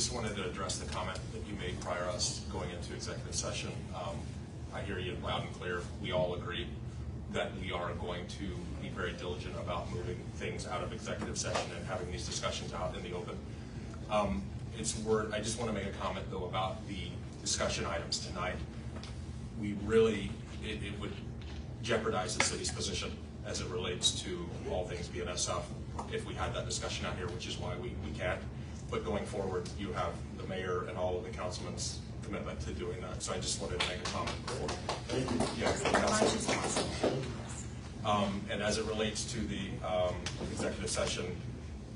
just wanted to address the comment that you made prior to us going into executive session. I hear you loud and clear. We all agree that we are going to be very diligent about moving things out of executive session and having these discussions out in the open. I just want to make a comment though about the discussion items tonight. We really, it would jeopardize the city's position as it relates to all things BNSF if we had that discussion out here, which is why we can't. But going forward, you have the mayor and all of the councilmen's commitment to doing that. So I just wanted to make a comment before. Thank you. Yeah, and as it relates to the executive session,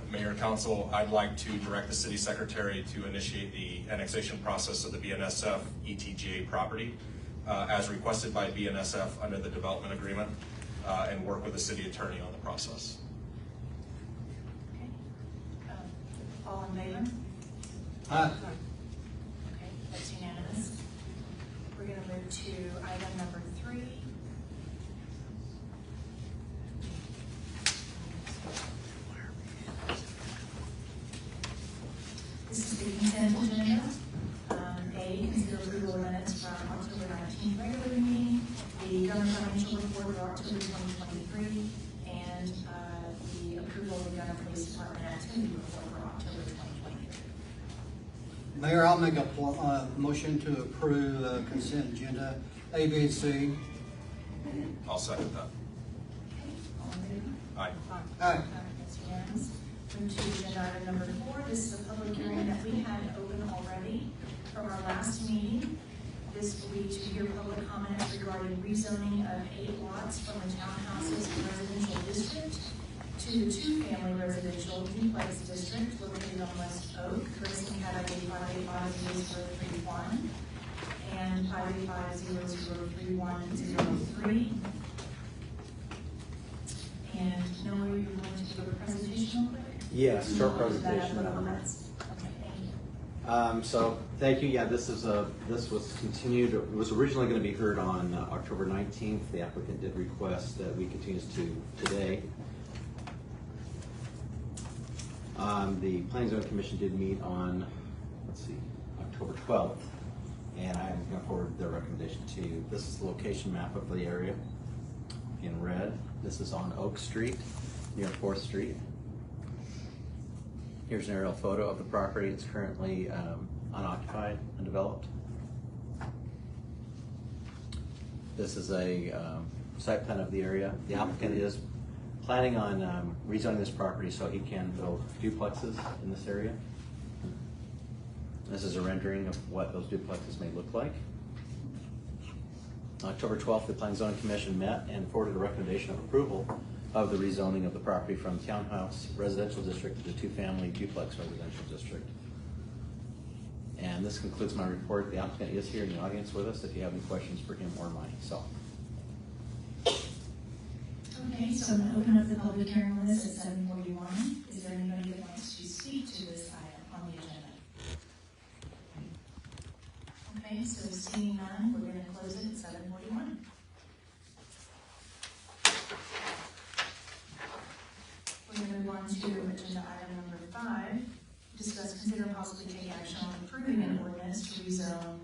Mayor and Council, I'd like to direct the city secretary to initiate the annexation process of the BNSF ETGA property as requested by BNSF under the development agreement and work with the city attorney on the process. Okay. All in favor? Aye. Okay, that's unanimous. We're going to move to item number 3. This is the consent agenda. A, consider approval of minutes from October 19th regular meeting, the Gunter financial report for October 2023, and the approval of the Gunter Police Department activity report for October 2023. Mayor, I'll make a motion to approve consent agenda A, B, and C. I'll second that. Okay, all in favor? Aye. Aye. That's unanimous. Move to agenda item number 4. This is a public hearing that we had open already from our last meeting. This will be to hear public comments regarding rezoning of 8 lots from the townhouses residential district to the 2-family residential duplex district located on West Oak, Grayson County 585-031 and 585-03103. And Noah, you're going to give a presentation real quick? Yes, short presentation. Okay, thank you. So thank you. Yeah, this was continued. It was originally going to be heard on October 19th. The applicant did request that we continue to today. The Planning and Zoning Commission did meet on, October 12th, and I am going to forward their recommendation to you. This is the location map of the area in red. This is on Oak Street near 4th Street. Here's an aerial photo of the property. It's currently unoccupied, undeveloped. This is a site plan of the area. The applicant is planning on rezoning this property so he can build duplexes in this area. This is a rendering of what those duplexes may look like. On October 12th, the Planning and Zoning Commission met and forwarded a recommendation of approval of the rezoning of the property from townhouse residential district to the 2-family duplex residential district. And this concludes my report. The applicant is here in the audience with us if you have any questions for him or myself. Okay, so I'm going to open up the public hearing on this at 7:41. Is there anybody that wants to speak to this item on the agenda? Okay, so seeing none, we're going to close it at 7:41. We're going to move on to agenda item number 5. Discuss, consider, and possibly take action on approving an ordinance to rezone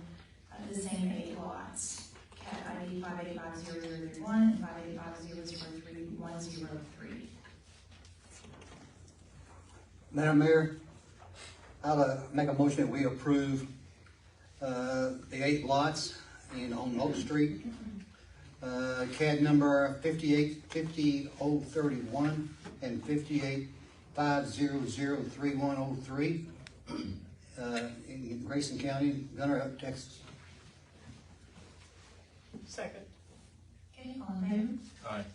the same 8 lots. Cat ID 585-031 and 585-003-103. Madam Mayor, I'll make a motion that we approve the 8 lots on Oak Street. CAD number 585031 and 5850-3103 in Grayson County, Gunter, Texas. Second. Okay, all in favor? Aye.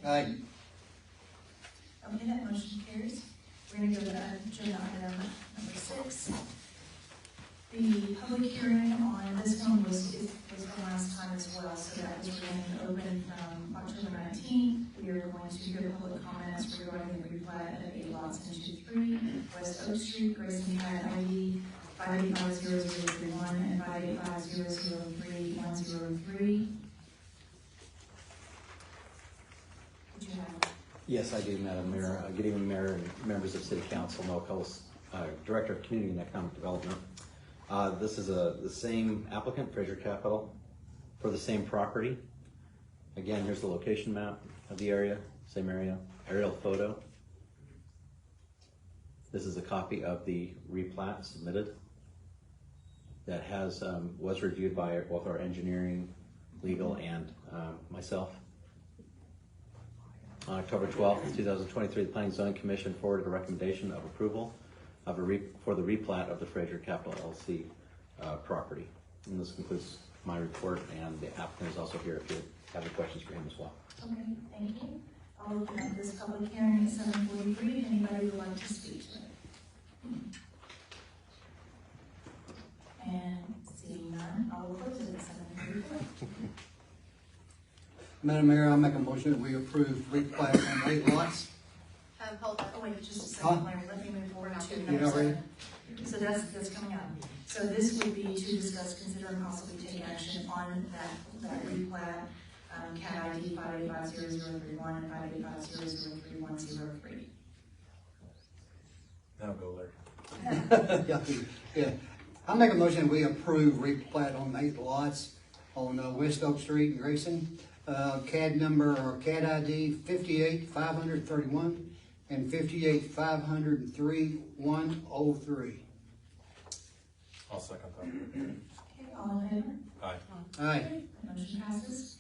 Aye. Okay, that motion carries. We're going to go to agenda item number 6. The public hearing on this one was from last time as well, so that was remaining open from October 19th. We are going to hear public comments regarding the replat of 8 lots in 2-3, West Oak Street, Grayson County ID 585-0031 and 585-003-103. Would you have? Yes, I do, Madam Mayor. Good evening, Mayor and members of City Council. No, Director of Community and Economic Development. This is the same applicant, Fraser Capital, for the same property. Again, here's the location map of the area, same area, aerial photo. This is a copy of the replat submitted that was reviewed by both our engineering, legal, and myself. On October 12th, 2023, the Planning and Zoning Commission forwarded a recommendation of approval for the replat of the Fraser Capital LLC property. And this concludes my report, and the applicant is also here if you have any questions for him as well. Okay, thank you. I'll open up this public hearing at 7:43 if anybody would like to speak to it. And seeing none, I will close it at 7:44. Madam Mayor, I'll make a motion that we approve replat on 8 lots. Hold on, oh wait, just a Huh? second, Larry, let me move forward to You number not ready? 7. So that's coming up. So this would be to discuss, consider, and possibly take action on that replat, CAD ID 5850031 and 585003103. Now go there. Yeah. I'll make a motion that we approve replat on 8 lots on West Oak Street in Grayson. CAD number or CAD ID 58531 and 58503-103. I'll second that. Okay, all in favor? Aye. Aye. Motion passes.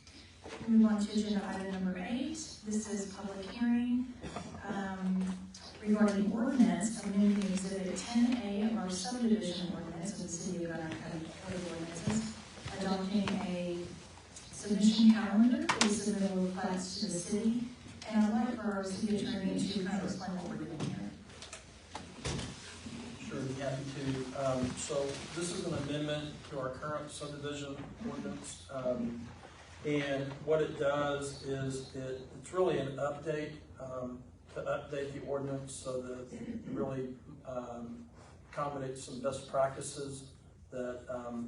We move on to agenda item number 8. This is public hearing regarding ordinance amending exhibit 10A of our subdivision ordinance of the City of Gunter Code of Ordinances, adopting a submission calendar for the submittal of plats to the city. And I'd like for our city attorney to kind of explain what we're doing here. Sure, be happy to. So this is an amendment to our current subdivision ordinance. And what it does is it's really an update to update the ordinance so that it really accommodates some best practices that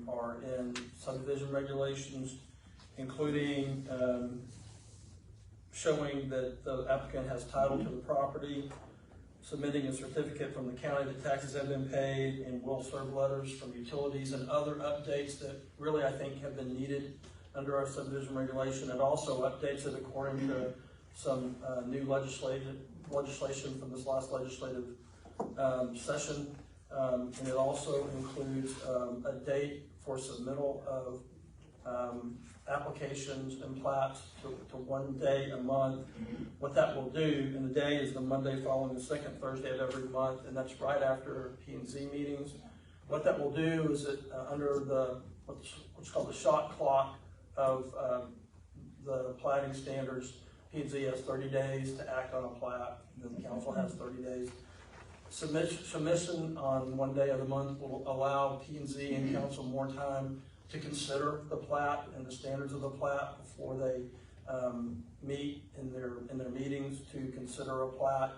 are in subdivision regulations, including showing that the applicant has title to the property, submitting a certificate from the county that taxes have been paid, and will serve letters from utilities and other updates that really I think have been needed under our subdivision regulation. It also updates it according to some new legislation from this last legislative session. And it also includes a date for submittal of applications and plats to 1 day a month. What that will do, and the day is the Monday following the second Thursday of every month, and that's right after P&Z meetings. What that will do is that under what's called the shot clock of the platting standards, P&Z has 30 days to act on a plat, and then the council has 30 days. Submission on 1 day of the month will allow P&Z and council more time to consider the plat and the standards of the plat before they meet in their meetings to consider a plat.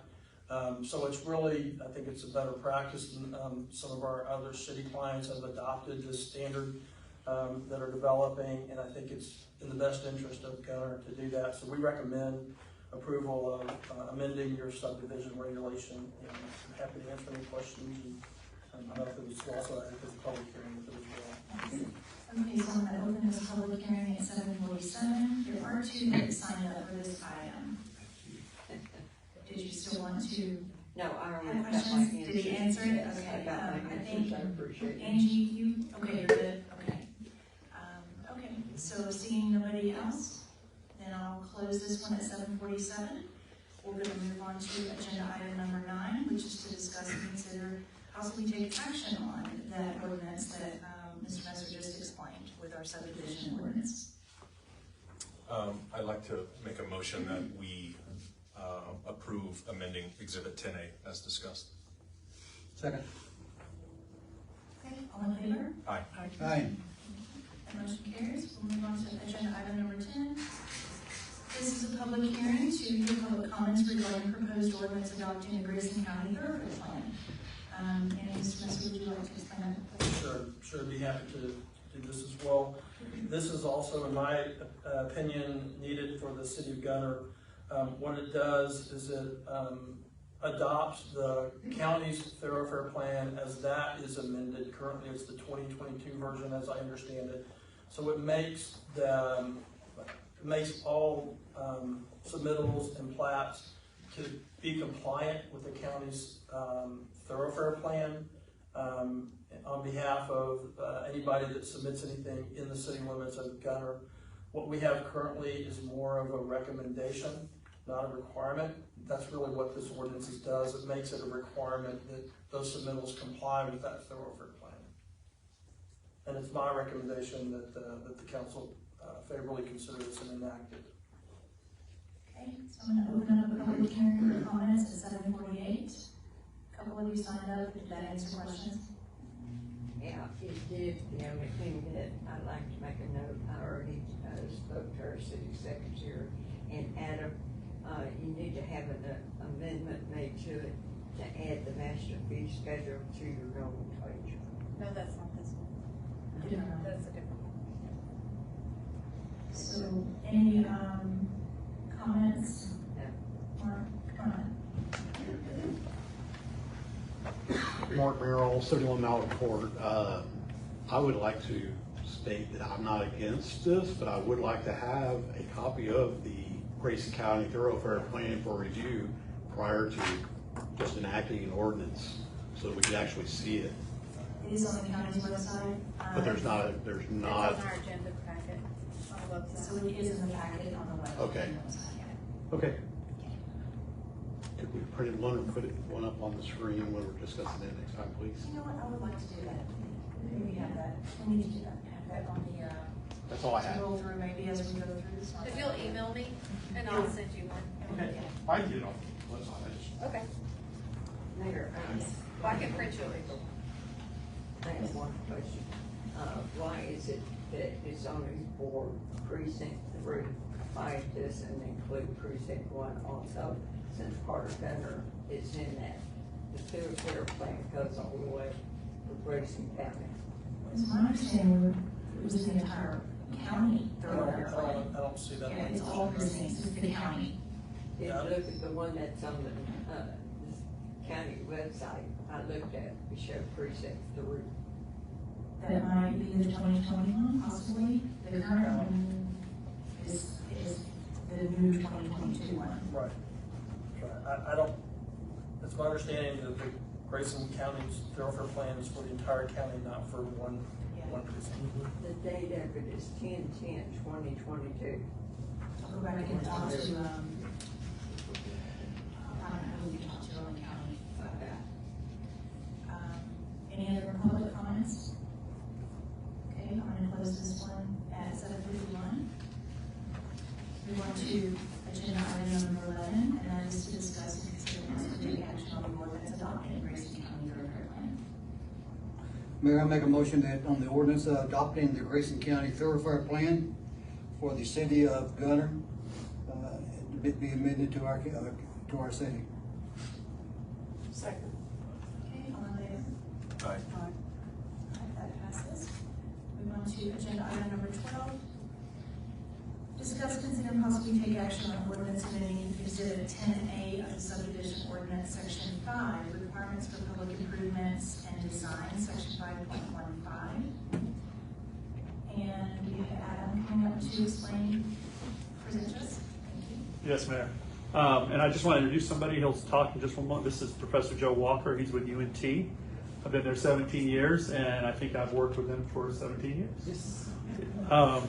So it's really, I think it's a better practice than some of our other city clients have adopted this standard that are developing, and I think it's in the best interest of Gunter to do that. So we recommend approval of amending your subdivision regulation, and I'm happy to answer any questions. And I know if it was also a public hearing with it as well. Okay, so I'm going to open this public hearing at 7:47. There are 2 that signed up for this item. Did you still want to No, I have already got my questions? answer. Did he answer it? Yes, Okay, I got my I answers. think I appreciate it. Angie, okay, you're good, okay. Okay, so seeing nobody else, then I'll close this one at 7:47. We're going to move on to agenda item number 9, which is to discuss and consider possibly take action on that ordinance that Mr. Messer just explained with our subdivision ordinance. I'd like to make a motion that we approve amending Exhibit 10A as discussed. Second. Okay, all in favor? Aye. Aye. That motion carries. We'll move on to agenda item number 10. This is a public hearing to hear public comments regarding proposed ordinance adopting the Grayson County Thoroughfare Plan. And Mr. Messer, would you like to explain that? Sure, be happy to do this as well. This is also, in my opinion, needed for the city of Gunter. What it does is it adopts the county's thoroughfare plan as that is amended. Currently, it's the 2022 version, as I understand it. So it makes all submittals and plats to be compliant with the county's thoroughfare plan on behalf of anybody that submits anything in the city limits of Gunter. What we have currently is more of a recommendation, not a requirement. That's really what this ordinance does. It makes it a requirement that those submittals comply with that thoroughfare plan. And it's my recommendation that the council favorably consider this and enact it. Okay, so I'm gonna open up a public hearing for comments at 7:48. A couple of you signed up. Did that answer questions? Yeah, it did. The only thing that I'd like to make a note, I already spoke to our city secretary, and Adam, you need to have an amendment made to it to add the master fee schedule to your nomenclature. No, that's not this one. Different. That's a different one. So, any comments? No. Mark, come on. Mark Merrill, 71 Mallard Court. I would like to state that I'm not against this, but I would like to have a copy of the Grayson County Thoroughfare Plan for review prior to just enacting an ordinance, so that we can actually see it. It is on the county's website. But there's not. It's on our agenda packet on the website. So it is in the packet on the website. Okay. Okay. Could we print one or put one up on the screen when we're discussing it next time, please? You know what, I would like to do that. Maybe have that, we need to do that, have that on the, That's all I have. roll through maybe as we go through this one. If you'll email me, and I'll send you one. Okay, I do know. That's fine. I just. Okay. Mayor, Well, I can print you a I have one question. Why is it that it's only for precinct 3? Why doesn't include precinct 1 also, since part of Gunter is in that? The thoroughfare plan goes all the way for Grayson County. It's my understanding, it was the entire county thoroughfare plan. I don't see that. Yeah, it's all precincts, it's the county. If you look at the one that's on the county website, I looked at, it showed precinct 3. That might be the 2021, possibly. The current one is the new 2022 one. Right. I don't, it's my understanding that the Grayson County's thoroughfare plan is for the entire county, not for one precinct. The date of it is 10/10/2022. I'll go back and talk to, I don't know who we talked to in the county. Any other public comments? Okay, I'm gonna close this one at 7:51. We want to agenda item number 11, and that is to discuss and consider possible action on the ordinance adopting Grayson County Thoroughfare Plan. Mayor, I make a motion that on the ordinance adopting the Grayson County Thoroughfare Plan for the city of Gunter, it be amended to our city. Second. Okay, all in favor? Aye. Alright, that passes. Move on to agenda item number 12. Discuss, consider, and possibly take action on ordinance amending exhibit 10A of the subdivision ordinance, section 5, requirements for public improvements and design, section 5.15. And we have Adam coming up to explain, present us. Thank you. Yes, Mayor. And I just want to introduce somebody. He'll talk in just one moment. This is Professor Joe Walker. He's with UNT. I've been there 17 years, and I think I've worked with him for 17 years.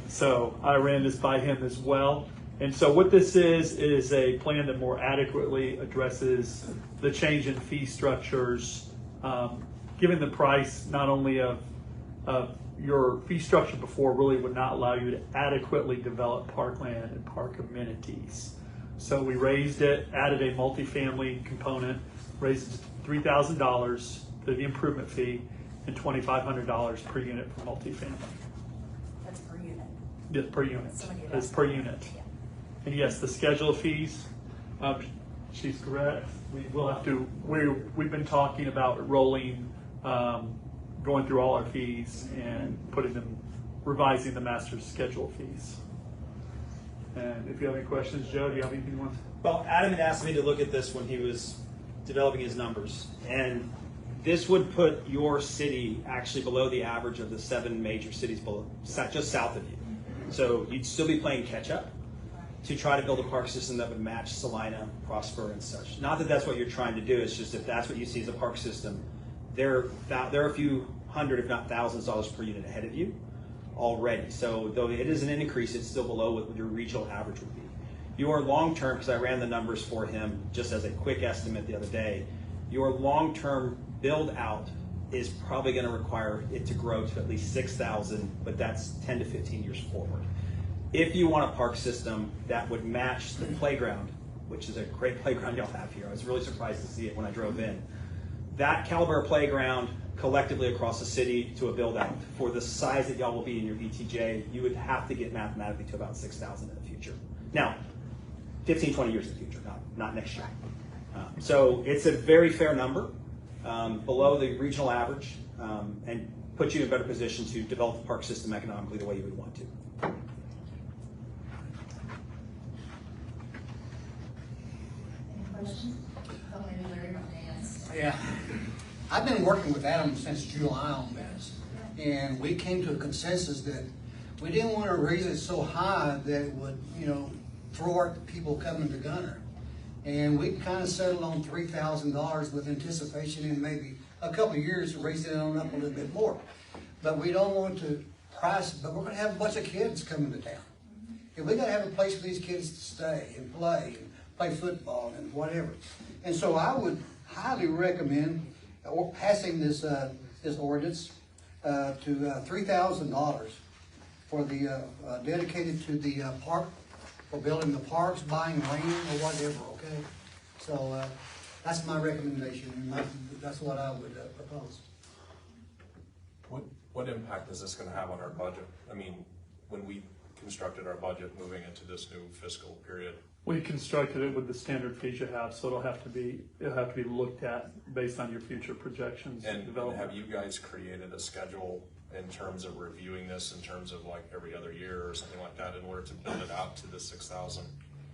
So I ran this by him as well. And so what this is a plan that more adequately addresses the change in fee structures, given the price not only of your fee structure before really would not allow you to adequately develop parkland and park amenities. So we raised it, added a multifamily component, raised it to $3,000 for the improvement fee and $2,500 per unit for multifamily. That's per unit. Yes, per unit. Somebody had That's asked per that. unit. Yeah. And yes, the schedule of fees, she's correct. We will have to, we've been talking about rolling, going through all our fees and revising the master schedule fees. And if you have any questions, Joe, do you have anything you want? Well, Adam had asked me to look at this when he was developing his numbers, and this would put your city actually below the average of the 7 major cities below, just south of you. So you'd still be playing catch up to try to build a park system that would match Salina, Prosper, and such. Not that that's what you're trying to do, it's just if that's what you see as a park system, they're a few hundred, if not thousands dollars per unit ahead of you already. So though it is an increase, it's still below what your regional average would be. Your long-term, because I ran the numbers for him just as a quick estimate the other day, your long-term build out is probably going to require it to grow to at least 6,000, but that's 10 to 15 years forward. If you want a park system that would match the playground, which is a great playground y'all have here, I was really surprised to see it when I drove in. That caliber of playground collectively across the city to a build out for the size that y'all will be in your ETJ, you would have to get mathematically to about 6,000 in the future. Now, 15, 20 years in the future, not next year. So it's a very fair number, below the regional average, and puts you in a better position to develop the park system economically the way you would want to. Any questions? Oh, maybe Larry want to answer. Yeah, I've been working with Adam since July on this, and we came to a consensus that we didn't want to raise it so high that it would, thwart people coming to Gunter. And we kind of settled on $3,000 with anticipation in maybe a couple of years raising it on up a little bit more. But we don't want to price, but we're going to have a bunch of kids coming to town. And we got to have a place for these kids to stay and play football and whatever. And so I would highly recommend passing this ordinance to $3,000 for the dedicated to the park, for building the parks, buying land or whatever. Okay, so that's my recommendation, and that's what I would propose. What impact is this going to have on our budget? I mean, when we constructed our budget moving into this new fiscal period, We constructed it with the standard fees you have, so it'll have to be looked at based on your future projections and development. have you guys created a schedule in terms of reviewing this, in terms of like every other year or something like that, in order to build it out to the 6,000?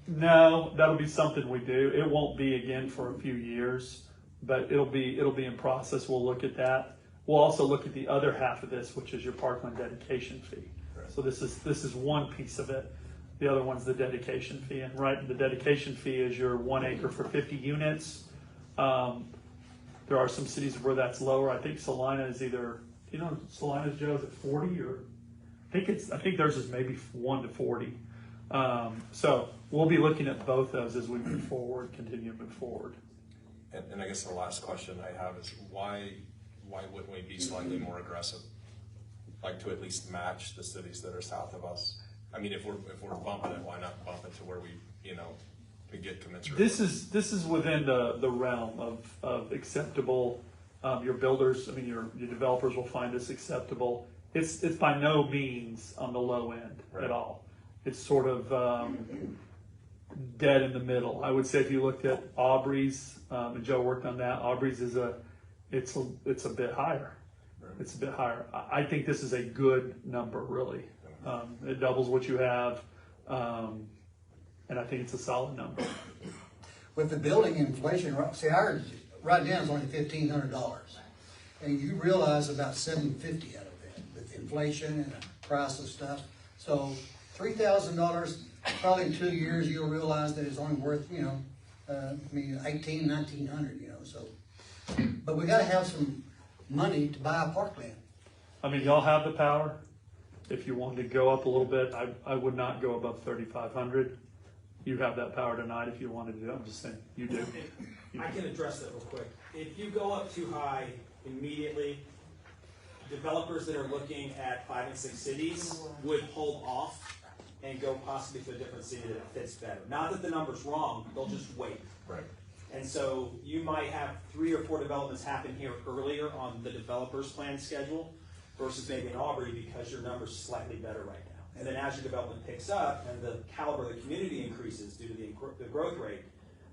No, that'll be something we do. It won't be again for a few years, but it'll be in process. We'll look at that. We'll also look at the other half of this, which is your parkland dedication fee. Right. So this is one piece of it. The other one's the dedication fee, and the dedication fee is your 1 acre for 50 units. There are some cities where that's lower. I think Salina is either, Salina's, Joe, is it 40 or I think theirs is maybe 1 to 40. So we'll be looking at both those as we move forward, continue to move forward. And I guess the last question I have is why wouldn't we be slightly more aggressive, like to at least match the cities that are south of us? I mean, if we're bumping it, why not bump it to where we get commensurate? This is within the realm of acceptable. Your builders, your developers will find this acceptable. It's by no means on the low end at all. It's sort of dead in the middle. I would say if you looked at Aubrey's, and Joe worked on that, Aubrey's it's a bit higher. Right. It's a bit higher. I think this is a good number, really. It doubles what you have, and I think it's a solid number. With the building inflation, see, ours right now is only $1,500, and you realize about $750 out of it with inflation and the price of stuff. So $3,000, probably in 2 years, you'll realize that it's only worth $1,800, $1,900. So, but we got to have some money to buy a parkland. Y'all have the power. If you wanted to go up a little bit, I would not go above 3,500. You have that power tonight if you wanted to do it. I'm just saying, you do. I can address that real quick. If you go up too high immediately, developers that are looking at 5 and 6 cities would hold off and go possibly to a different city that fits better. Not that the number's wrong, they'll just wait. Right. And so you might have 3 or 4 developments happen here earlier on the developer's plan schedule versus maybe in Aubrey because your number's slightly better right now. And then as your development picks up and the caliber of the community increases due to the growth rate,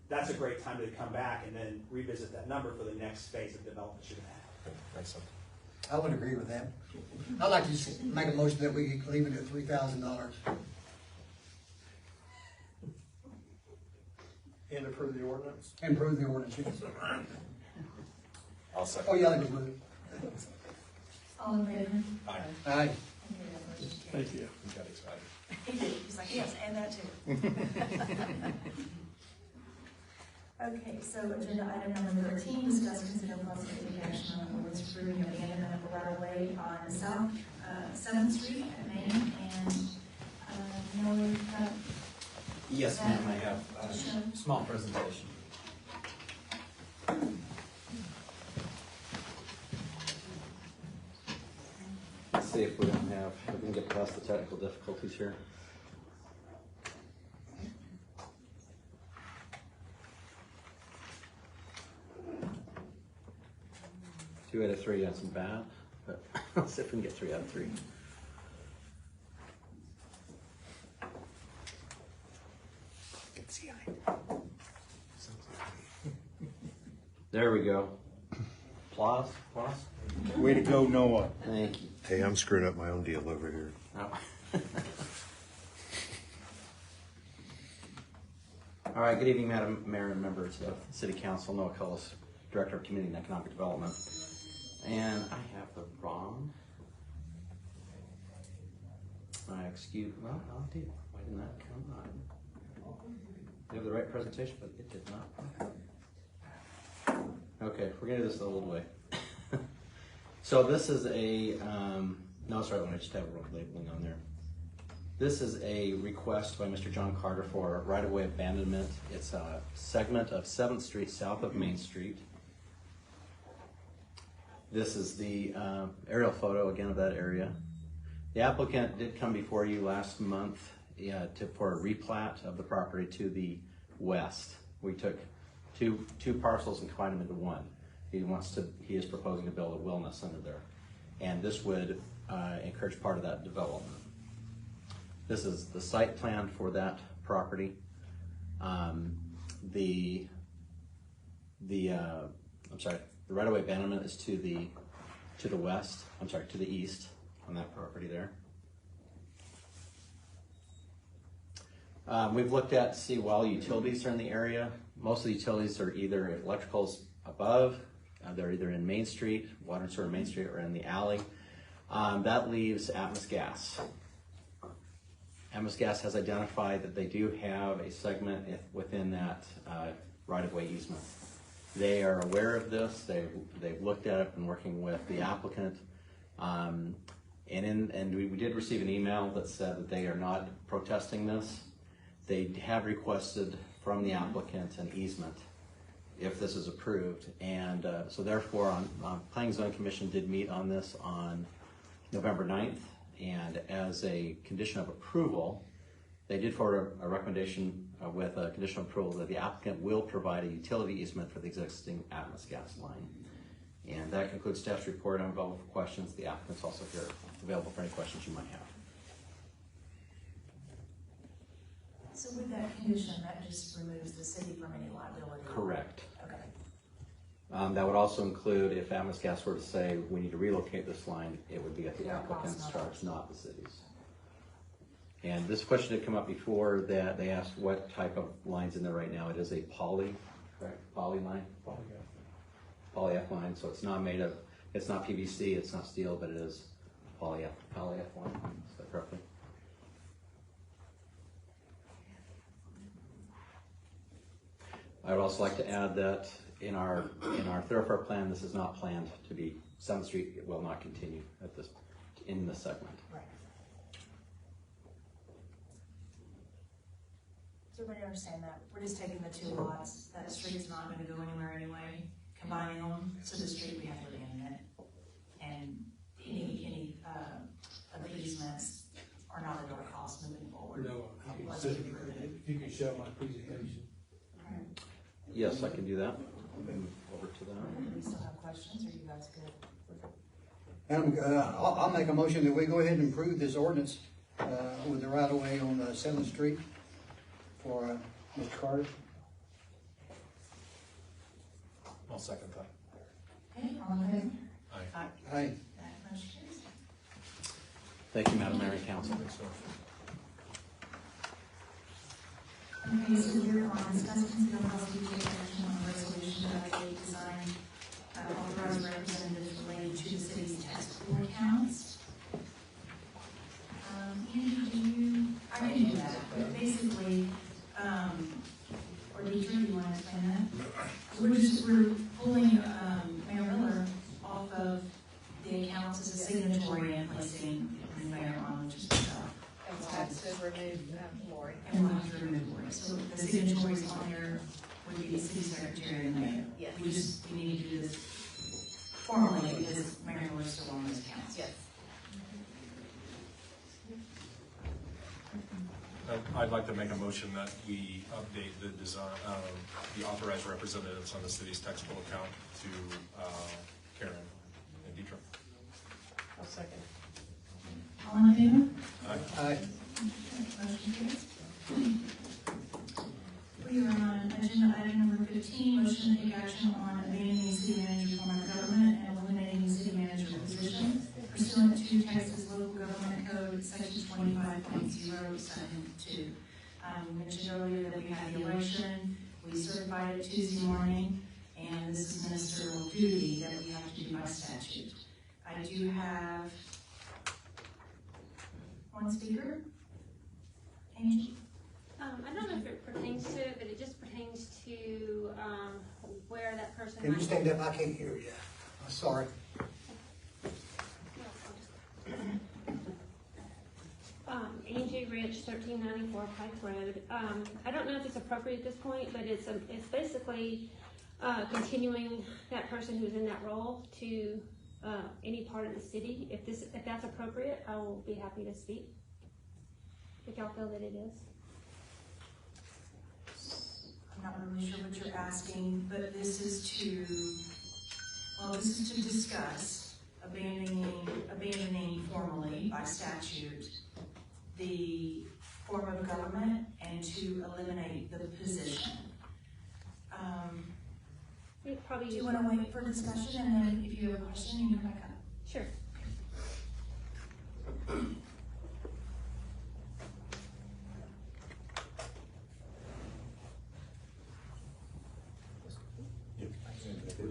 that's a great time to come back and then revisit that number for the next phase of development you're going to have. Makes sense. I would agree with that. I'd like to just make a motion that we leave it at $3,000. And approve the ordinance. Improve the ordinance, yes. I'll second. Oh, yeah, I just moved. All in favor? Aye. Aye. Okay, that motion carries. Thank you. You got excited. He did. He's like, yes, and that too. Okay, so agenda item number 13, discuss, consider possible take action on ordinance approving abandonment of a right of way on South 7th Street at Main and Miller Cut. Yes, ma'am, I have a Sure. small presentation. Let's see if we don't have, if we can get past the technical difficulties here. 2 out of 3, that's bad, but let's see if we can get 3 out of 3. There we go. Applause, applause. Way to go, Noah. Thank you. Hey, I'm screwing up my own deal over here. Oh. All right, good evening, Madam Mayor and members of the City Council. Noah Cullis, Director of Community and Economic Development. And I have the wrong. Well, I'll do. Why didn't that come on? You have the right presentation, but it did not. Okay, we're gonna do this the old way. So this is a, no, it's right when I just have a wrong labeling on there. This is a request by Mr. John Carter for right-of-way abandonment. It's a segment of 7th Street south of Main Street. This is the aerial photo again of that area. The applicant did come before you last month for a replat of the property to the west. We took two parcels and combined them into one. He is proposing to build a wellness center there. And this would encourage part of that development. This is the site plan for that property. The right-of-way abandonment is to the west, to the east on that property there. We've looked at to see while utilities are in the area. Most of the utilities are either, if electrical's above, they're either in Main Street, water and sewer in Main Street, or in the alley. That leaves Atmos Gas. Atmos Gas has identified that they do have a segment within that right-of-way easement. They are aware of this. They've looked at it and working with the applicant. And we did receive an email that said that they are not protesting this. They have requested from the applicant an easement if this is approved. And so therefore, Planning and Zoning Commission did meet on this on November 9th. And as a condition of approval, they did forward a recommendation with a condition of approval that the applicant will provide a utility easement for the existing Atmos Gas line. And that concludes staff's report. I'm available for questions. The applicant's also here, available for any questions you might have. So with that condition, that just removes the city from any liability? Correct. Okay. That would also include if Atmos Gas were to say we need to relocate this line, it would be at the Yeah, applicant's not charge, ours. not the city's. And this question did come up before that they asked what type of line's in there right now. It is a poly, correct? Poly line? Poly-F line, so it's not made of, it's not PVC, it's not steel, but it is poly-F line. Is that correctly? I would also like to add that in our thoroughfare plan, this is not planned to be, 7th Street will not continue in this segment. Right. Does everybody understand that? We're just taking the two lots, that street's not gonna go anywhere anyway, combining them, so the street, we have to abandon it. And any of the easements are not at our cost moving forward. No, Unless if we approve it. you can show my presentation. Yes, I can do that. Move over to that. Do we still have questions, or are you guys good? I'll make a motion that we go ahead and approve this ordinance with the right of way on 7th Street for Mr. Carter. I'll second that. Okay, all in favor? Aye. Aye. That motion carries. Thank you, Madam Mayor and Council. Okay, so we're on discuss, consider possibly take action on a resolution to update design, authorized representatives related to the city's taxable accounts. Andy, I can do that, but basically, or Deidre, do you want to explain that? We're pulling, Mayor Miller off of the accounts as a signatory and placing the mayor on just myself. And we'll have to remove Lori. And we'll have to remove Lori. So the signatories on there would be the city secretary and the mayor. Yes. We need to do this formally because Mayor Miller's still on those accounts. Yes. I'd like to make a motion that we update the design, the authorized representatives on the city's taxable account to Karen and Deidre. I'll second. All in favor? Aye. Motion carries. We are on agenda item number 15, motion to take action on abandoning city manager form of government and eliminating the city manager position pursuant to Texas Local Government Code, section 25.072. We mentioned earlier that we had the election, we certified it Tuesday morning, and this is ministerial duty that we have to do by statute. I do have one speaker. Angie? I don't know if it pertains to it, but it just pertains to where that person. Can you stand up? I can't hear you. I'm sorry. Angie Rich, 1394 Pike Road. I don't know if it's appropriate at this point, but it's basically continuing that person who's in that role to any part of the city. If that's appropriate, I will be happy to speak. If y'all feel that it is. I'm not really sure what you're asking, but this is to discuss abandoning formally by statute the form of government and to eliminate the position. Do you want to wait for discussion and then if you have a question, you can come back up? Sure.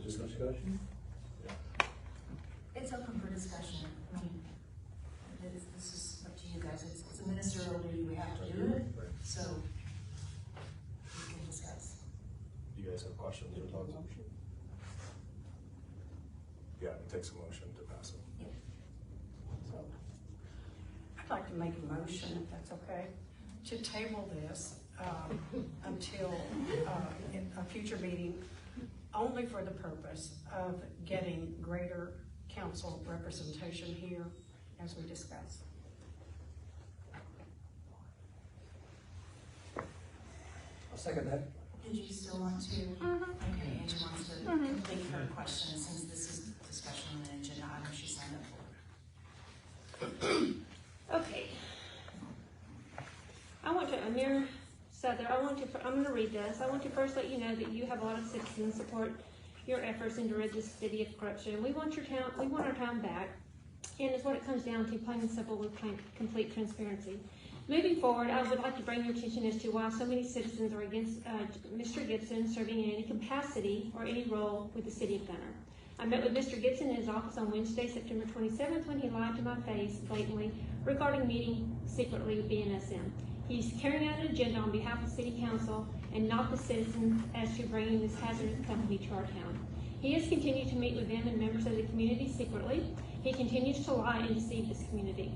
Discussion? It's open for discussion. I mean, this is up to you guys. It's a ministerial duty. We have to do it, so we can discuss. Do you guys have questions or thoughts? Yeah, it takes a motion to pass it. So, I'd like to make a motion, if that's okay, to table this until in a future meeting, only for the purpose of getting greater council representation here as we discussed. I'll second that. Did you still want to? Okay, Angie wants to complete her question since this is discussion on the agenda item she signed up for. Okay. Amir Souther, I'm going to read this. I want to first let you know that you have a lot of citizens support your efforts in to rid this city of corruption. We want our town back, and it's what it comes down to, plain and simple, with complete transparency. Moving forward, I would like to bring your attention as to why so many citizens are against Mr. Gibson serving in any capacity or any role with the city of Gunter. I met with Mr. Gibson in his office on Wednesday, September 27th, when he lied to my face blatantly regarding meeting secretly with BNSM. He's carrying out an agenda on behalf of City Council and not the citizens as to bringing this hazardous company to our town. He has continued to meet with them and members of the community secretly. He continues to lie and deceive this community.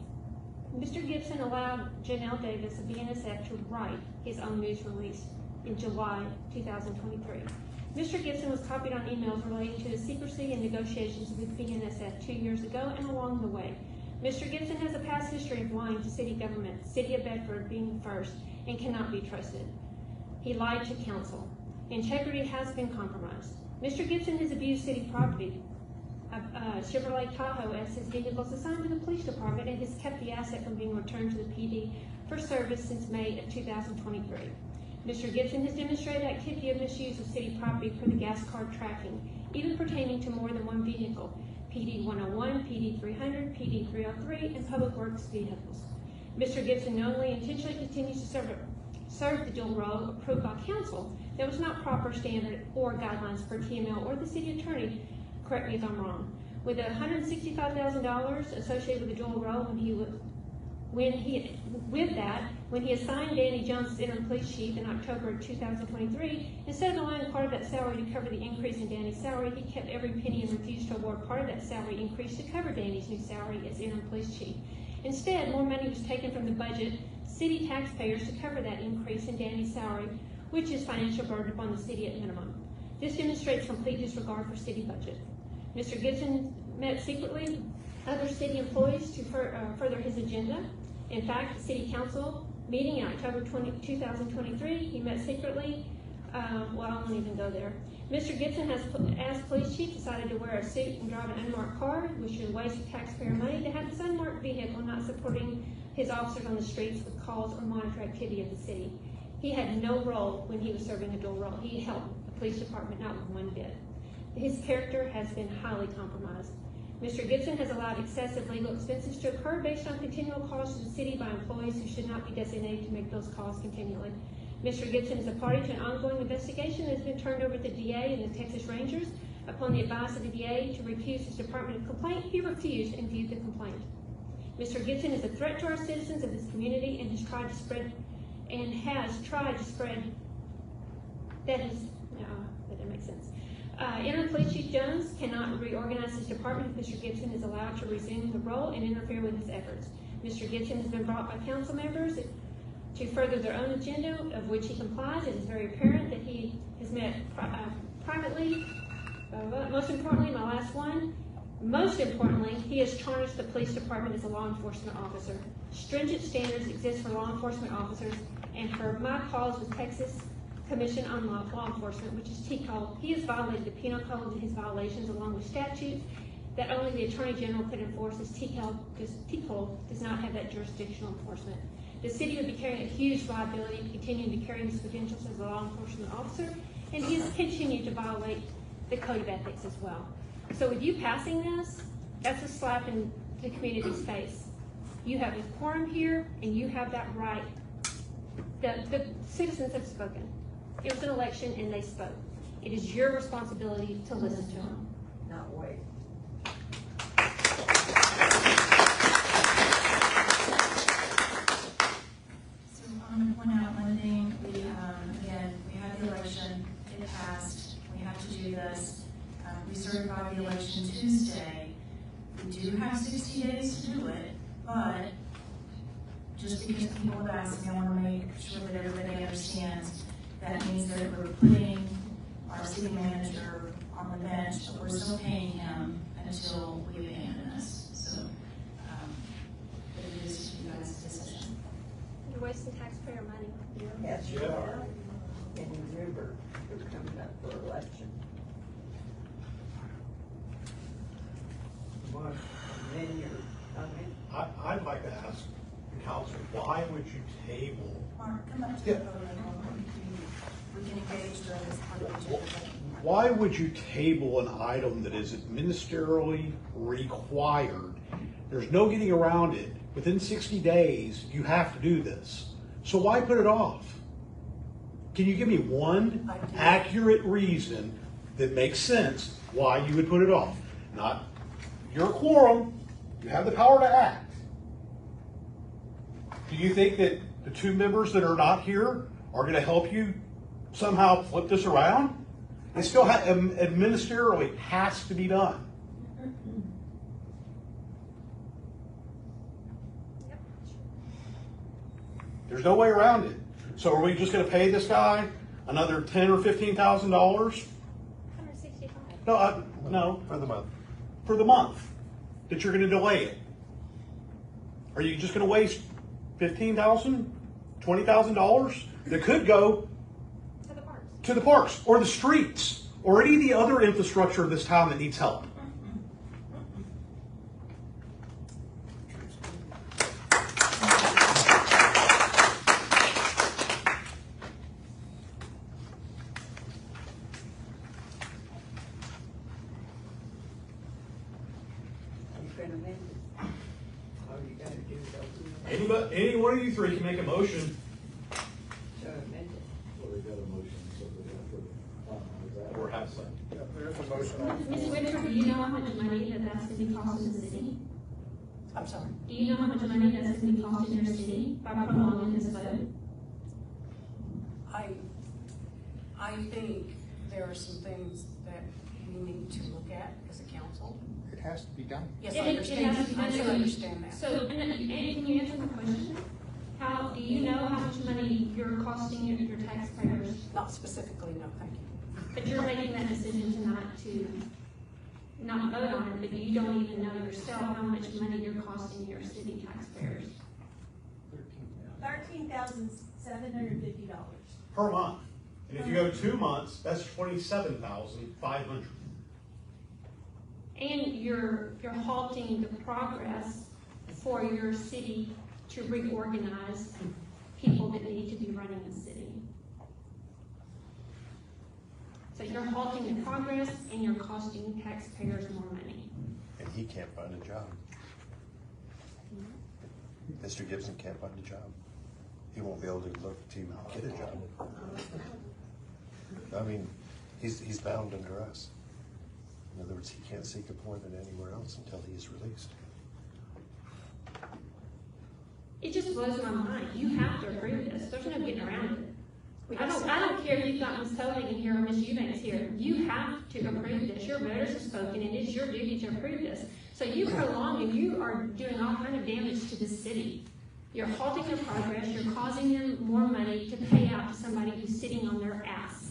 Mr. Gibson allowed Janelle Davis of BNSF to write his own news release in July 2023. Mr. Gibson was copied on emails relating to the secrecy and negotiations with BNSF 2 years ago and along the way. Mr. Gibson has a past history of lying to city government, City of Bedford being first, and cannot be trusted. He lied to council. Integrity has been compromised. Mr. Gibson has abused city property. Chevrolet Tahoe as his vehicles assigned to the police department and has kept the asset from being returned to the PD for service since May of 2023. Mr. Gibson has demonstrated activity of misuse of city property for the gas card tracking, even pertaining to more than one vehicle, PD 101, PD 300, PD 303, and public works vehicles. Mr. Gibson knowingly intentionally continues to served the dual role approved by council that was not proper standard or guidelines for TML or the city attorney, correct me if I'm wrong. With $165,000 associated with the dual role when he assigned Danny Jones as interim police chief in October of 2023, instead of allowing part of that salary to cover the increase in Danny's salary, he kept every penny and refused to award part of that salary increase to cover Danny's new salary as interim police chief. Instead, more money was taken from the budget, city taxpayers, to cover that increase in Danny's salary, which is financial burden upon the city at minimum. This demonstrates complete disregard for city budget. Mr. Gibson met secretly with other city employees to further his agenda. In fact, the city council meeting in October 2023, he met secretly, well, I won't even go there. Mr. Gibson has, as police chief, decided to wear a suit and drive an unmarked car, which is a waste of taxpayer money, to have this unmarked vehicle not supporting his officers on the streets with calls or monitor activity of the city. He had no role when he was serving a dual role. He helped the police department not one bit. His character has been highly compromised. Mr. Gibson has allowed excessive legal expenses to occur based on continual calls to the city by employees who should not be designated to make those calls continually. Mr. Gibson is a party to an ongoing investigation that has been turned over to the DA and the Texas Rangers. Upon the advice of the DA to recuse his department of complaint, he refused and viewed the complaint. Mr. Gibson is a threat to our citizens of this community and has tried to spread that didn't make sense. Interim Police Chief Jones cannot reorganize his department if Mr. Gibson is allowed to resume the role and interfere with his efforts. Mr. Gibson has been brought by council members to further their own agenda, of which he complies. It is very apparent that he has met privately. Most importantly, my last one, most importantly, he has tarnished the police department as a law enforcement officer. Stringent standards exist for law enforcement officers, and for my cause with Texas Commission on Law Enforcement, which is TCOL, he has violated the penal code and his violations along with statutes that only the Attorney General could enforce, as TCOL does not have that jurisdictional enforcement. The city would be carrying a huge liability continuing to carry his credentials as a law enforcement officer, and he has continued to violate the code of ethics as well. So with you passing this, that's a slap in the community's face. You have a quorum here, and you have that right. The citizens have spoken. It was an election, and they spoke. It is your responsibility to listen to them. Not wait. So I'm going to point out one thing. Again, we had the election. It passed. We have to do this. We certified the election Tuesday. We do have 60 days to do it, but just because people have asked me, I want to make sure that everybody understands that means that we're putting our city manager on the bench, but we're still paying him until we abandon this. So, but it is you guys' decision. You're wasting taxpayer money. Yes, you are. And remember, you're coming up for election. And then you're coming. I'd like to ask the council, why would you table? Mark, come up to the podium. We can engage during this part of the agenda. Why would you table an item that is ministerially required? There's no getting around it. Within 60 days, you have to do this. So why put it off? Can you give me one accurate reason that makes sense why you would put it off? Not your quorum. You have the power to act. Do you think that the two members that are not here are going to help you somehow flip this around? It still administratively has to be done. There's no way around it. So are we just going to pay this guy another $10,000 or $15,000? $165. No, no. For the month. For the month that you're going to delay it. Are you just going to waste $15,000, $20,000 that could go to the parks or the streets or any of the other infrastructure of this town that needs help? All you gotta do is open Any one of you three can make a motion. So or have some. There's a motion on the Ms. floor. Winter, do you know how much money that's gonna be costing the city? I'm sorry. Do you know how much money that's gonna be costing your city by prolonging this vote? I think there are some things that we need to look at as a council. It has to be done. Yes, It I has understand to be that. I done. do understand that. So, and can you answer the question? How, do you know how much money you're costing your taxpayers? Not specifically, no, thank you. But you're making that decision tonight to not vote on it, but you don't even know yourself how much money you're costing your city taxpayers. $13,750. Per month. And if you go 2 months, that's $27,500. And you're halting the progress for your city to reorganize people that need to be running the city. So you're halting the progress and you're costing taxpayers more money. And he can't find a job. Mr. Gibson can't find a job. He won't be able to look to get a job. I mean, he's bound under us. In other words, he can't seek employment anywhere else until he is released. It just blows my mind. You have to approve this. There's no getting around it. I don't care if you've got Ms. Hogan here or Ms. Eubanks here. You have to approve this. Your voters have spoken, and it is your duty to approve this. So you prolong and you are doing all kind of damage to this city. You're halting their progress. You're causing them more money to pay out to somebody who's sitting on their ass.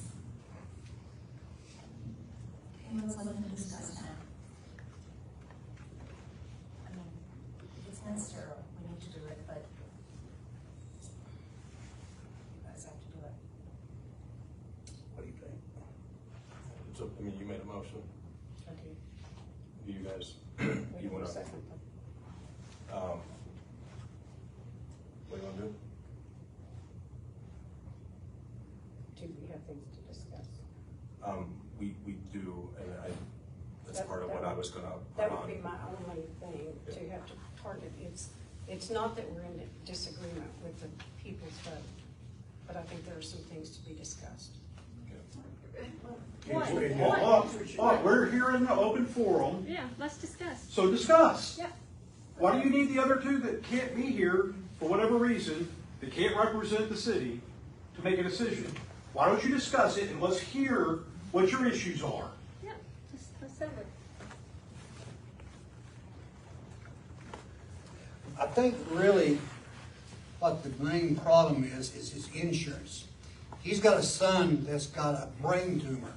Okay, let's let them discuss that. I mean, if it's necessary, we need to do it, but you guys have to do it. What do you think? So, I mean, you made a motion. Okay. Do you guys, you want to? What do you want to do? Do we have things to discuss? We do, and that's part of what I was gonna put That on. would be my only thing, to have to target. It's not that we're in disagreement with the people's vote, but I think there are some things to be discussed. We're here in the open forum, Yeah, let's discuss. so discuss. Yeah. Why do you need the other two that can't be here for whatever reason, that can't represent the city, to make a decision? Why don't you discuss it and let's hear what your issues are? Yeah, let's settle it. I think really what the main problem is his insurance. He's got a son that's got a brain tumor.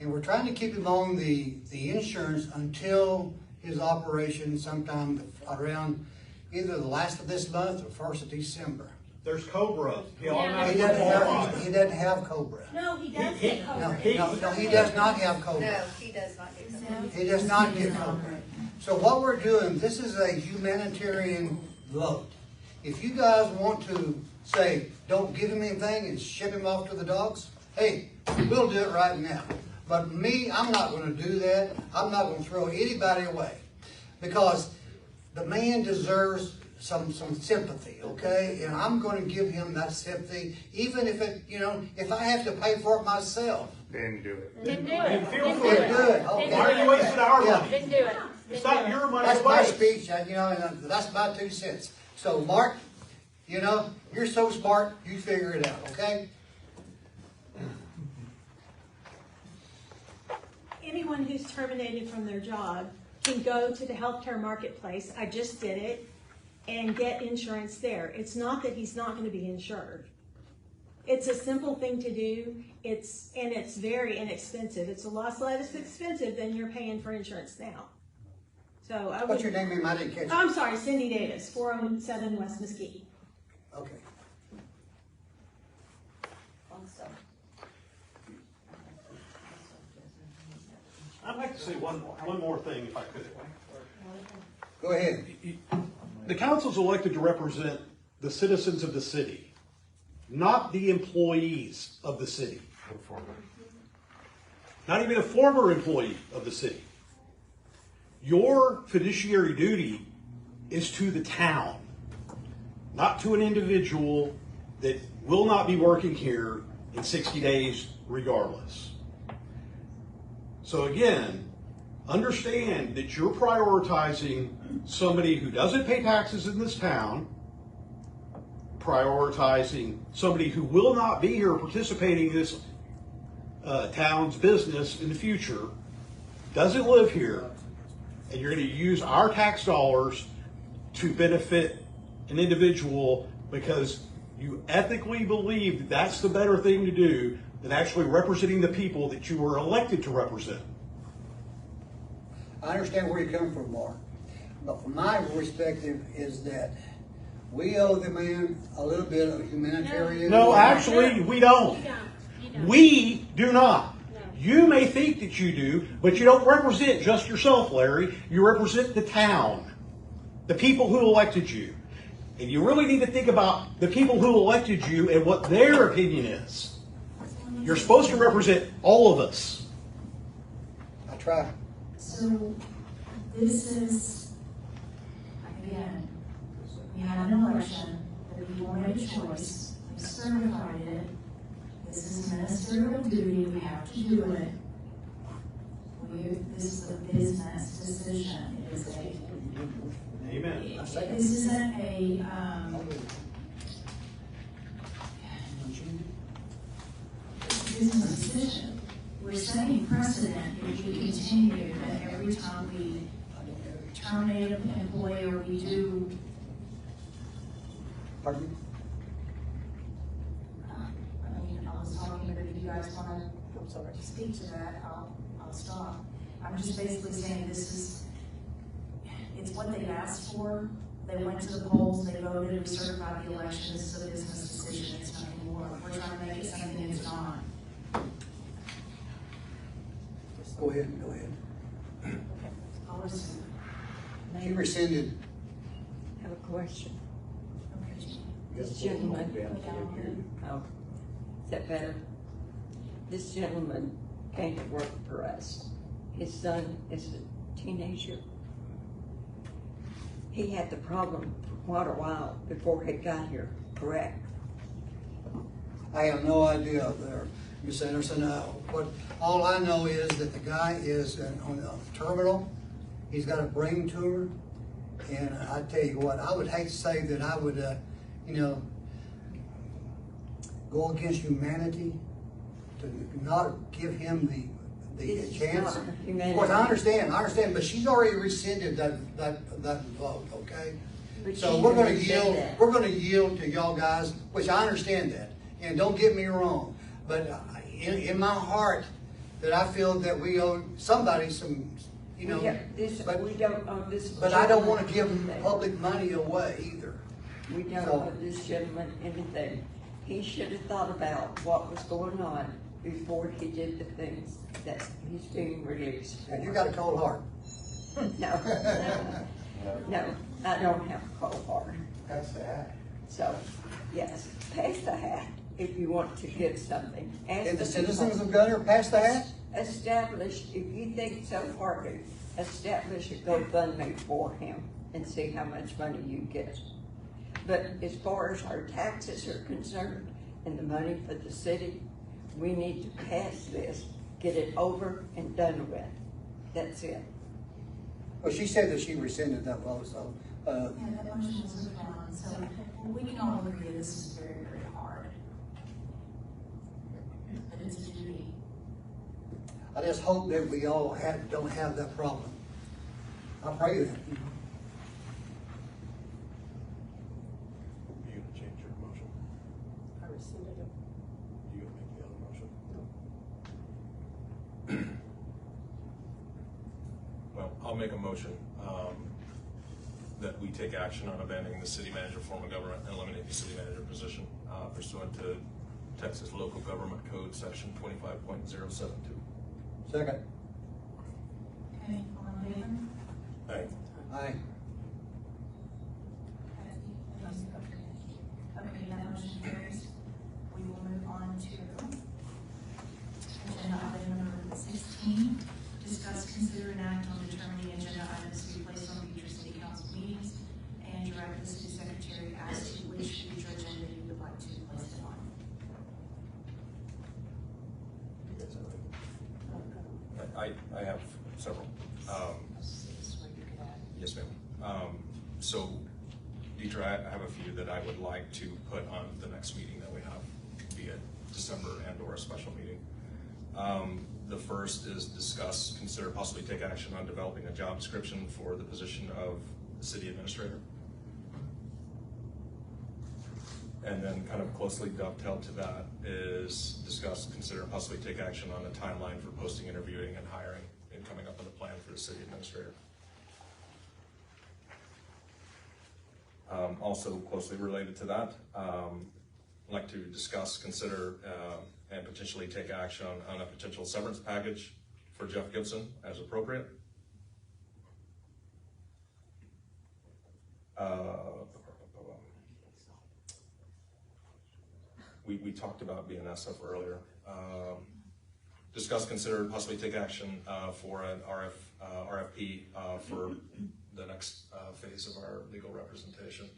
And we're trying to keep him on the insurance until his operation sometime around either the last of this month or 1st of December. There's Cobra. He He automatically doesn't qualifies. he doesn't have Cobra. No, he does get No, covered. no, he does not have Cobra. No, he does not get that. He does not get Cobra. So what we're doing, this is a humanitarian vote. If you guys want to say, don't give him anything and ship him off to the dogs, hey, we'll do it right now. But me, I'm not going to do that. I'm not going to throw anybody away. Because the man deserves some sympathy, okay? And I'm going to give him that sympathy, even if it, if I have to pay for it myself. Then do it. Then do And it. feel Then free. do Then it. do it, okay. Why are you wasting our Yeah. money? Then do it. It's not your money That's to my waste. speech, and that's my 2 cents. So, Mark, you're so smart, you figure it out, okay? Anyone who's terminated from their job can go to the healthcare marketplace, I just did it, and get insurance there. It's not that he's not going to be insured. It's a simple thing to do. It's very inexpensive. It's a lot less expensive than you're paying for insurance now. So I would. What's your name, ma'am? I didn't catch it. I'm sorry, Cindy Davis, 407 West Mesquite. Okay. I'd like to say one more thing, if I could. Go ahead. The council's elected to represent the citizens of the city, not the employees of the city. Not even a former employee of the city. Your fiduciary duty is to the town, not to an individual that will not be working here in 60 days regardless. So again, understand that you're prioritizing somebody who doesn't pay taxes in this town, prioritizing somebody who will not be here participating in this town's business in the future, doesn't live here, and you're going to use our tax dollars to benefit an individual because you ethically believe that that's the better thing to do than actually representing the people that you were elected to represent. I understand where you're coming from, Mark, but from my perspective is that we owe the man a little bit of humanitarian. No, actually, we don't. You don't. We do not. No. You may think that you do, but you don't represent just yourself, Larry. You represent the town, the people who elected you. And you really need to think about the people who elected you and what their opinion is. You're supposed to represent all of us. I try. So this is, again, we had an election, the people made a choice, we certified it. This is ministerial duty, we have to do it. This is a business decision. It is a, Amen. this isn't a, it's a business decision. We're setting precedent if we continue that every time we terminate an employee or we do, Pardon me? I mean, I was talking, but if you guys want to speak to that, I'll stop. I'm just basically saying this is, it's what they asked for. They went to the polls, they voted, we certified the election. This is a business decision, it's nothing more. We're trying to make it something it's not. Go ahead, go ahead. I'll listen. She rescinded. I have a question. Okay. This gentleman, oh, is that better? This gentleman came to work for us. His son is a teenager. He had the problem for quite a while before he got here, correct? I have no idea there, Miss Anderson. All I know is that the guy is on the terminal. He's got a brain tumor. And I tell you what, I would hate to say that I would, go against humanity to not give him the It's chance. not Of humanity. course, I understand, but she's already rescinded that vote, okay? But So she we're gonna already said yield, that. we're gonna yield to y'all guys, which I understand that. And don't get me wrong, but in my heart, that I feel that we owe somebody some, but We don't owe this. but I don't wanna give anything. public money away either. We don't So- owe this gentleman anything. He should have thought about what was going on before he did the things that he's being released for. And you got a cold heart. No, no, I don't have a cold heart. That's the hat. So, yes, pass the hat if you want to get something. Ask And the people. citizens of Gunter pass the hat? Establish, if you think so hard, establish a GoFundMe for him and see how much money you get. But as far as our taxes are concerned and the money for the city, we need to pass this, get it over and done with. That's it. Well, she said that she rescinded that vote, so, Yeah, that motion was withdrawn, so we can all agree this is very, very hard. But it's a duty. I just hope that we all don't have that problem. I pray that. You gonna change your motion? I rescinded it. You gonna make the other motion? Well, I'll make a motion that we take action on abandoning the city manager form of government and eliminate the city manager position pursuant to Texas Local Government Code Section 25.072. Second. Okay, all in favor? Aye. Aye. Okay, that motion carries. We will move on to agenda item number 16. Discuss, consider, and act on determining agenda items to be placed on future city council meetings and direct the city secretary as to which future agenda you would like to place it on. You guys have anything? So, Deidre, I have a few that I would like to put on the next meeting that we have, be it December and/or a special meeting. The first is discuss, consider, possibly take action on developing a job description for the position of city administrator. And then kind of closely dovetailed to that is discuss, consider, and possibly take action on a timeline for posting, interviewing, and hiring, and coming up with a plan for the city administrator. Also closely related to that, I'd like to discuss, consider, and potentially take action on a potential severance package for Jeff Gibson as appropriate. We talked about BNSF earlier. Discuss, consider, possibly take action for an RFP for the next phase of our legal representation.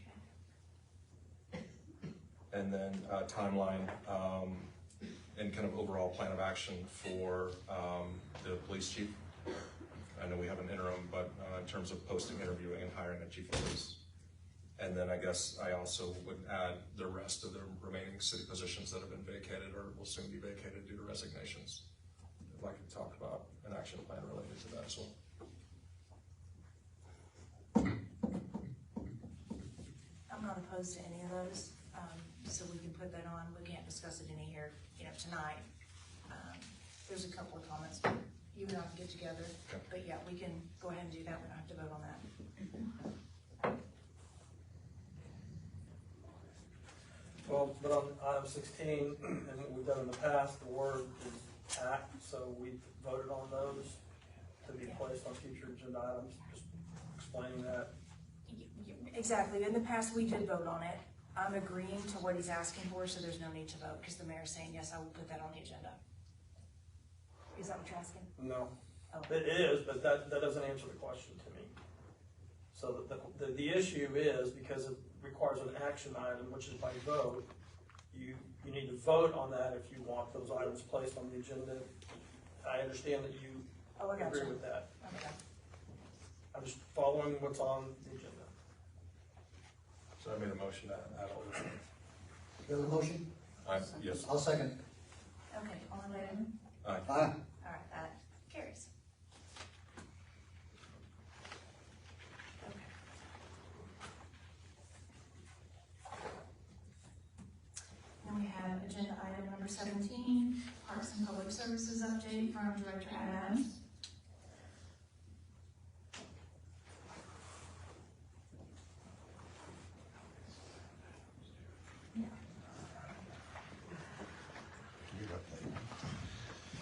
And then timeline and kind of overall plan of action for the police chief. I know we have an interim, but in terms of posting, interviewing, and hiring a chief of police. And then I guess I also would add the rest of the remaining city positions that have been vacated or will soon be vacated due to resignations. I'd like to talk about an action plan related to that as well. I'm not opposed to any of those, so we can put that on. We can't discuss it any here, tonight. There's a couple of comments, but you and I can get together. Okay. But yeah, we can go ahead and do that. We don't have to vote on that. Well, but on item 16, and what we've done in the past, the word is act, so we voted on those to be placed on future agenda items, just explaining that. Exactly. In the past, we did vote on it. I'm agreeing to what he's asking for, so there's no need to vote, because the mayor's saying, yes, I will put that on the agenda. Is that what you're asking? No, Oh. it is, but that doesn't answer the question to me. So the issue is, because it requires an action item, which is by vote, you need to vote on that if you want those items placed on the agenda. I understand that you agree with that. Okay. I'm just following what's on the agenda. So I made a motion to add all this. You have a motion? Yes. I'll second. Okay, all in favor? Aye. Aye. All right, that carries. Okay. Then we have agenda item number 17, Parks and Public Services update from Director Adams.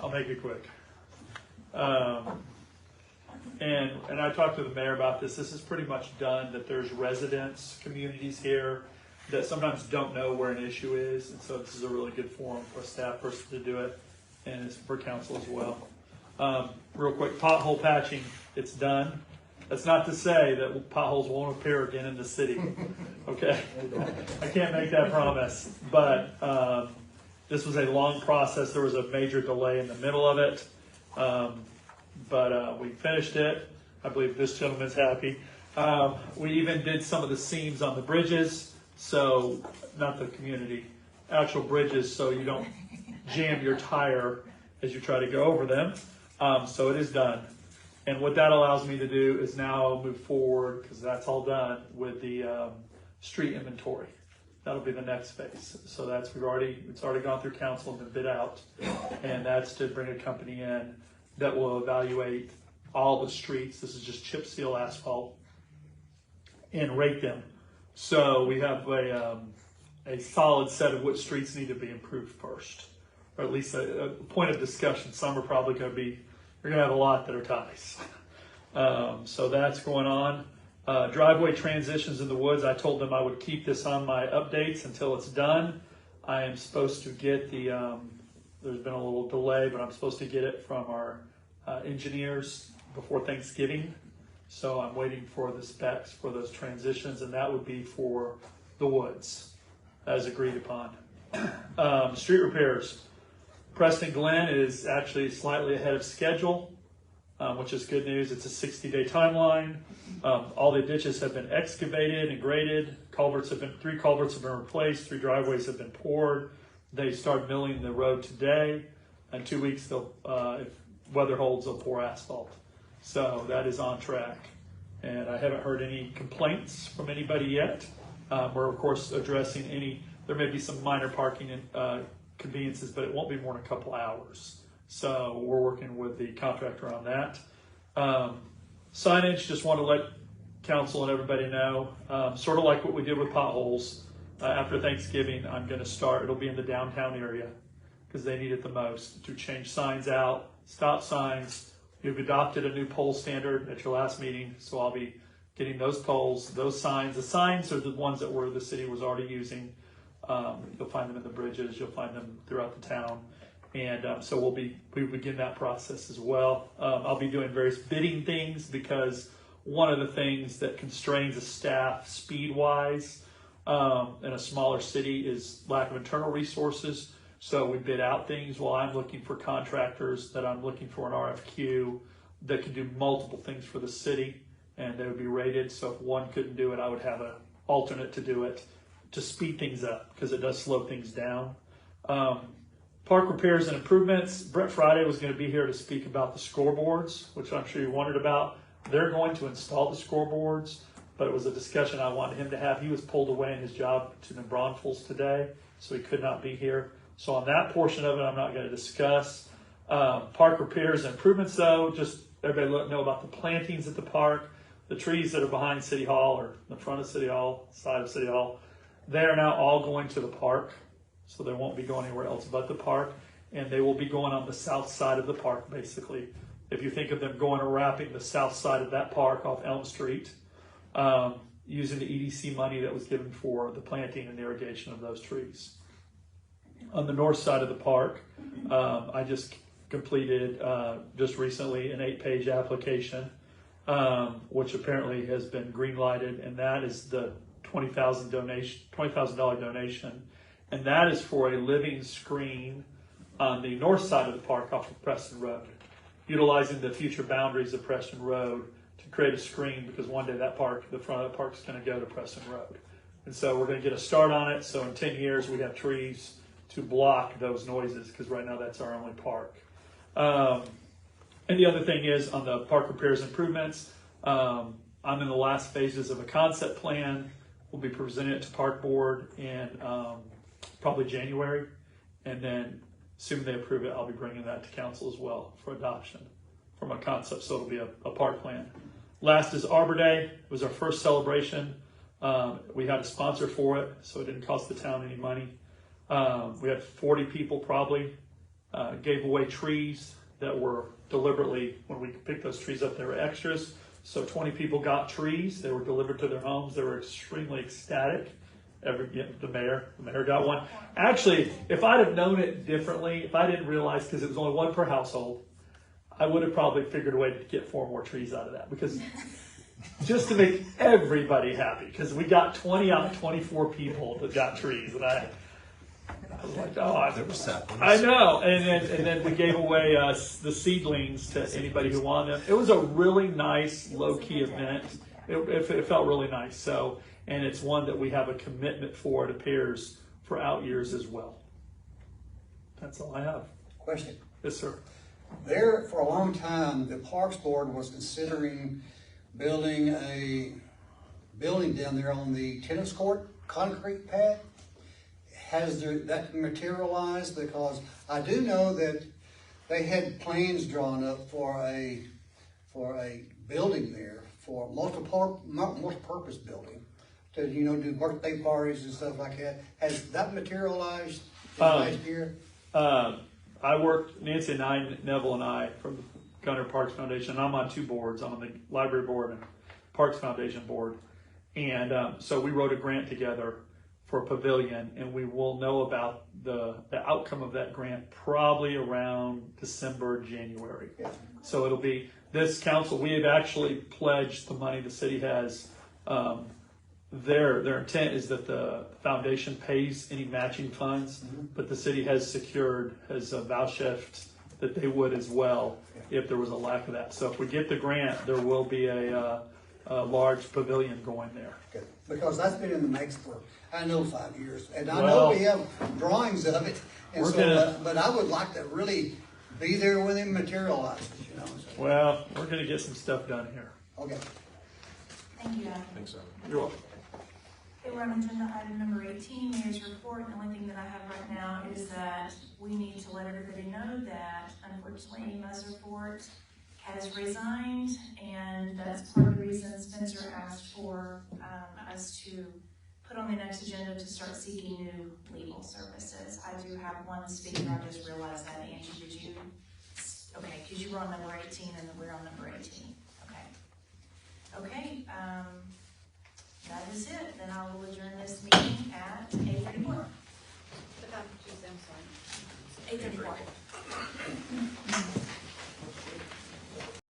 I'll make it quick. And I talked to the mayor about this. This is pretty much done, that there's residents, communities here that sometimes don't know where an issue is. And so this is a really good forum for a staff person to do it, and it's for council as well. Real quick, pothole patching, it's done. That's not to say that potholes won't appear again in the city, okay? I can't make that promise, but this was a long process. There was a major delay in the middle of it, but we finished it. I believe this gentleman's happy. We even did some of the seams on the bridges, so not the community, actual bridges, so you don't jam your tire as you try to go over them. So it is done. And what that allows me to do is now move forward, because that's all done, with the street inventory. That'll be the next phase. So it's already gone through council and been bid out. And that's to bring a company in that will evaluate all the streets. This is just chip seal asphalt, and rate them. So we have a solid set of which streets need to be improved first, or at least a point of discussion. Some are probably going to be, you're going to have a lot that are ties. So that's going on. Driveway transitions in the woods, I told them I would keep this on my updates until it's done. I am supposed to get there's been a little delay, but I'm supposed to get it from our engineers before Thanksgiving. So I'm waiting for the specs for those transitions, and that would be for the woods, as agreed upon. Street repairs. Preston Glen is actually slightly ahead of schedule. which is good news. It's a 60-day timeline. All the ditches have been excavated and graded. 3 culverts have been replaced. 3 driveways have been poured. They start milling the road today. In 2 weeks, they'll, if weather holds, they'll pour asphalt. So that is on track. And I haven't heard any complaints from anybody yet. We're of course addressing there may be some minor parking conveniences, but it won't be more than a couple hours. So we're working with the contractor on that. Signage, just want to let council and everybody know, sort of like what we did with potholes. After Thanksgiving, I'm going to start, it'll be in the downtown area because they need it the most, to change signs out, stop signs. You've adopted a new pole standard at your last meeting, so I'll be getting those poles, those signs. The signs are the ones that the city was already using. You'll find them in the bridges, you'll find them throughout the town. And so we begin that process as well. I'll be doing various bidding things because one of the things that constrains a staff speed-wise in a smaller city is lack of internal resources. So we bid out things while I'm looking for contractors that I'm looking for an RFQ that can do multiple things for the city, and they would be rated. So if one couldn't do it, I would have an alternate to do it to speed things up because it does slow things down. Park repairs and improvements. Brett Friday was going to be here to speak about the scoreboards, which I'm sure you wondered about. They're going to install the scoreboards, but it was a discussion I wanted him to have. He was pulled away in his job to New Braunfels today, so he could not be here. So on that portion of it, I'm not going to discuss. Park repairs and improvements, though, just everybody know about the plantings at the park, the trees that are behind City Hall or in front of City Hall, side of City Hall. They are now all going to the park, so they won't be going anywhere else but the park, and they will be going on the south side of the park, basically. If you think of them going and wrapping the south side of that park off Elm Street, using the EDC money that was given for the planting and irrigation of those trees. On the north side of the park, I just completed just recently an 8-page application, which apparently has been green lighted, and that is the $20,000 donation, and that is for a living screen on the north side of the park off of Preston Road, utilizing the future boundaries of Preston Road to create a screen, because one day that park, the front of the park, is going to go to Preston Road, and so we're going to get a start on it. So in 10 years we have trees to block those noises, because right now that's our only park. And the other thing is on the park repairs and improvements, I'm in the last phases of a concept plan. We'll be presenting it to Park Board in probably January, and then assuming they approve it, I'll be bringing that to council as well for adoption from a concept, so it'll be a park plan. Last is Arbor Day. It was our first celebration. We had a sponsor for it, so it didn't cost the town any money. We had 40 people probably, gave away trees that were deliberately, when we picked those trees up, they were extras. So 20 people got trees. They were delivered to their homes. They were extremely ecstatic. The mayor got one. Actually, if I'd have known it differently, if I didn't realize, because it was only one per household, I would have probably figured a way to get 4 more trees out of that, because just to make everybody happy, because we got 20 out of 24 people that got trees, and I was like, oh, There were saplings. I know. And then we gave away the seedlings to anybody who wanted them. It was a really nice, low-key event. It felt really nice. So, and it's one that we have a commitment for, it appears, for out years as well. That's all I have. Question. Yes, sir. There, for a long time, the Parks Board was considering building a building down there on the tennis court, concrete pad. Has that materialized? Because I do know that they had plans drawn up for a building there, for multi-purpose building, to do birthday parties and stuff like that. Has that materialized last year? I worked, Nancy and I, Neville and I, from the Gunter Parks Foundation. I'm on 2 boards. I'm on the library board and Parks Foundation board. And so we wrote a grant together for a pavilion, and we will know about the outcome of that grant probably around December, January. Yeah. So it'll be this council. We have actually pledged the money the city has. Their intent is that the foundation pays any matching funds, but the city has vouchsafed that they would as well if there was a lack of that. So if we get the grant, there will be a large pavilion going there. Okay. Because that's been in the makes for, I know, 5 years, and I know Well, we have drawings of it, and we're so, gonna- but I would like to really be there when it materializes, you know, so, Well, we're gonna get some stuff done here. okay. Thank you, Adam. Thanks, Evan. You're welcome. Okay, we're on agenda item number 18, mayor's report. The only thing that I have right now is that we need to let everybody know that unfortunately Muzzerport has resigned, and that's part of the reason Spencer asked for us to put on the next agenda to start seeking new legal services. I do have one speaker, I just realized that. Angie, did you? Okay, because you were on number 18 and we're on number 18.